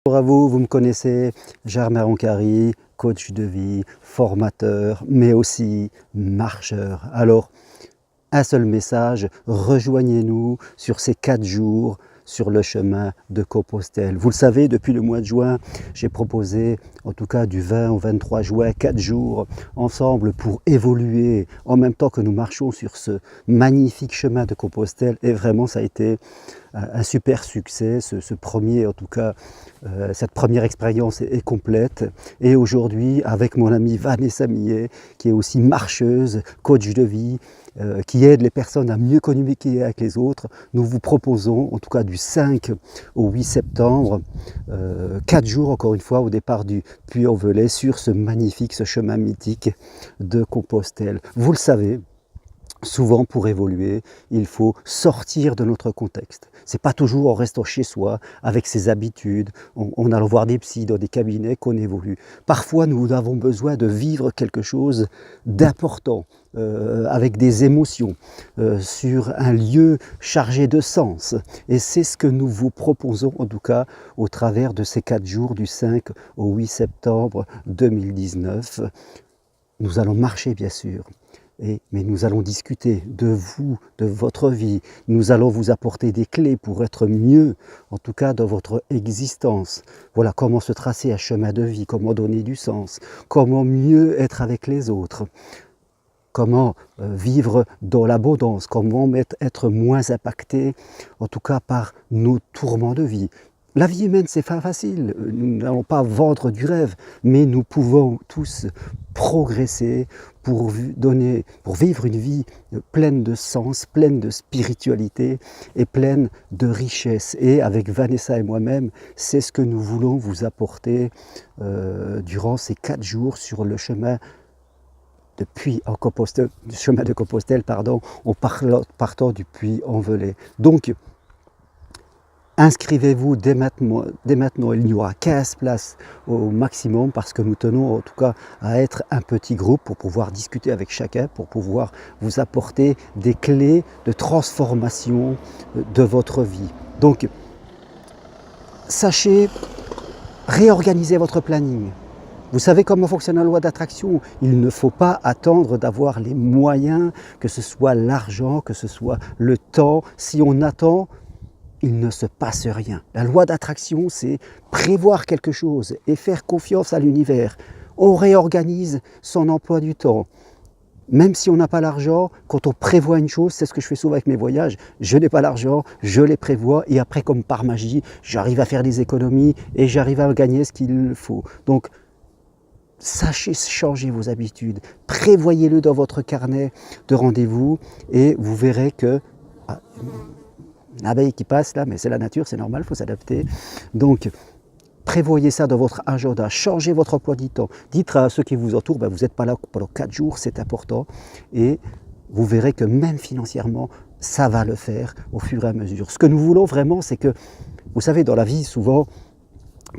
Bonjour à vous, vous me connaissez, Germain Roncari, coach de vie, formateur, mais aussi marcheur. Alors, un seul message, rejoignez-nous sur ces 4 jours sur le chemin de Compostelle. Vous le savez, depuis le mois de juin, j'ai proposé, en tout cas du 20 au 23 juin, 4 jours ensemble pour évoluer en même temps que nous marchons sur ce magnifique chemin de Compostelle. Et vraiment, ça a été un super succès, ce premier, en tout cas, cette première expérience est complète. Et aujourd'hui, avec mon amie Vanessa Millet, qui est aussi marcheuse, coach de vie, qui aide les personnes à mieux communiquer avec les autres, nous vous proposons, en tout cas du 5 au 8 septembre, 4 jours encore une fois au départ du Puy-en-Velay sur ce magnifique, ce chemin mythique de Compostelle. Vous le savez, souvent, pour évoluer, il faut sortir de notre contexte. Ce n'est pas toujours en restant chez soi, avec ses habitudes, en allant voir des psys dans des cabinets qu'on évolue. Parfois, nous avons besoin de vivre quelque chose d'important, avec des émotions, sur un lieu chargé de sens. Et c'est ce que nous vous proposons, en tout cas, au travers de ces 4 jours du 5 au 8 septembre 2019. Nous allons marcher, bien sûr. Mais nous allons discuter de vous, de votre vie. Nous allons vous apporter des clés pour être mieux, en tout cas dans votre existence. Voilà comment se tracer un chemin de vie, comment donner du sens, comment mieux être avec les autres, comment vivre dans l'abondance, comment être moins impacté, en tout cas par nos tourments de vie. La vie humaine, c'est pas facile, nous n'allons pas vendre du rêve, mais nous pouvons tous progresser pour vivre une vie pleine de sens, pleine de spiritualité et pleine de richesse. Et avec Vanessa et moi-même, c'est ce que nous voulons vous apporter durant ces 4 jours sur le chemin chemin de Compostelle, en partant du Puy-en-Velay. Donc, inscrivez-vous dès maintenant, il y aura 15 places au maximum parce que nous tenons en tout cas à être un petit groupe pour pouvoir discuter avec chacun, pour pouvoir vous apporter des clés de transformation de votre vie. Donc, sachez réorganiser votre planning. Vous savez comment fonctionne la loi d'attraction. Il ne faut pas attendre d'avoir les moyens, que ce soit l'argent, que ce soit le temps. Si on attend, il ne se passe rien. La loi d'attraction, c'est prévoir quelque chose et faire confiance à l'univers. On réorganise son emploi du temps. Même si on n'a pas l'argent, quand on prévoit une chose, c'est ce que je fais souvent avec mes voyages, je n'ai pas l'argent, je les prévois et après, comme par magie, j'arrive à faire des économies et j'arrive à gagner ce qu'il faut. Donc, sachez changer vos habitudes, prévoyez-le dans votre carnet de rendez-vous et vous verrez que... une abeille qui passe là, mais c'est la nature, c'est normal, il faut s'adapter. Donc, prévoyez ça dans votre agenda, changez votre emploi du temps. Dites à ceux qui vous entourent, vous n'êtes pas là pendant 4 jours, c'est important. Et vous verrez que même financièrement, ça va le faire au fur et à mesure. Ce que nous voulons vraiment, c'est que, vous savez, dans la vie, souvent,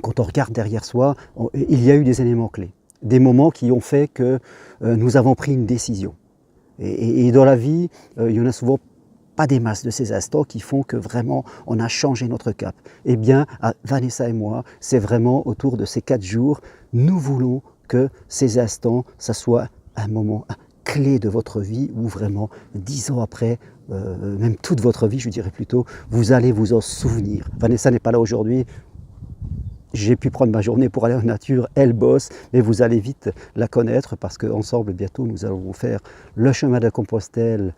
quand on regarde derrière soi, il y a eu des éléments clés. Des moments qui ont fait que nous avons pris une décision. Et dans la vie, il y en a souvent pas des masses de ces instants qui font que vraiment on a changé notre cap. Eh bien, Vanessa et moi, c'est vraiment autour de ces 4 jours, nous voulons que ces instants, ça soit un moment clé de votre vie où vraiment 10 ans après, même toute votre vie, je dirais plutôt, vous allez vous en souvenir. Vanessa n'est pas là aujourd'hui. J'ai pu prendre ma journée pour aller en nature, elle bosse, mais vous allez vite la connaître parce qu'ensemble, bientôt, nous allons faire le chemin de Compostelle,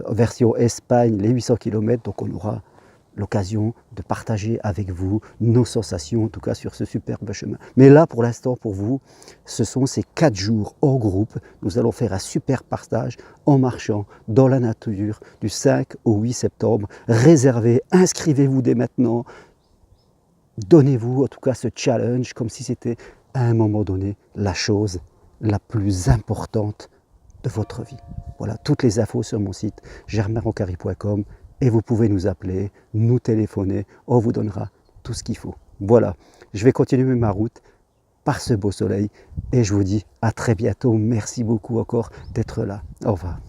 version Espagne, les 800 km, donc on aura l'occasion de partager avec vous nos sensations, en tout cas sur ce superbe chemin. Mais là, pour l'instant, pour vous, ce sont ces 4 jours en groupe. Nous allons faire un super partage en marchant dans la nature du 5 au 8 septembre. Réservez, inscrivez-vous dès maintenant. Donnez-vous en tout cas ce challenge comme si c'était à un moment donné la chose la plus importante de votre vie. Voilà, toutes les infos sur mon site germainroncari.com et vous pouvez nous appeler, nous téléphoner, on vous donnera tout ce qu'il faut. Voilà, je vais continuer ma route par ce beau soleil et je vous dis à très bientôt. Merci beaucoup encore d'être là. Au revoir.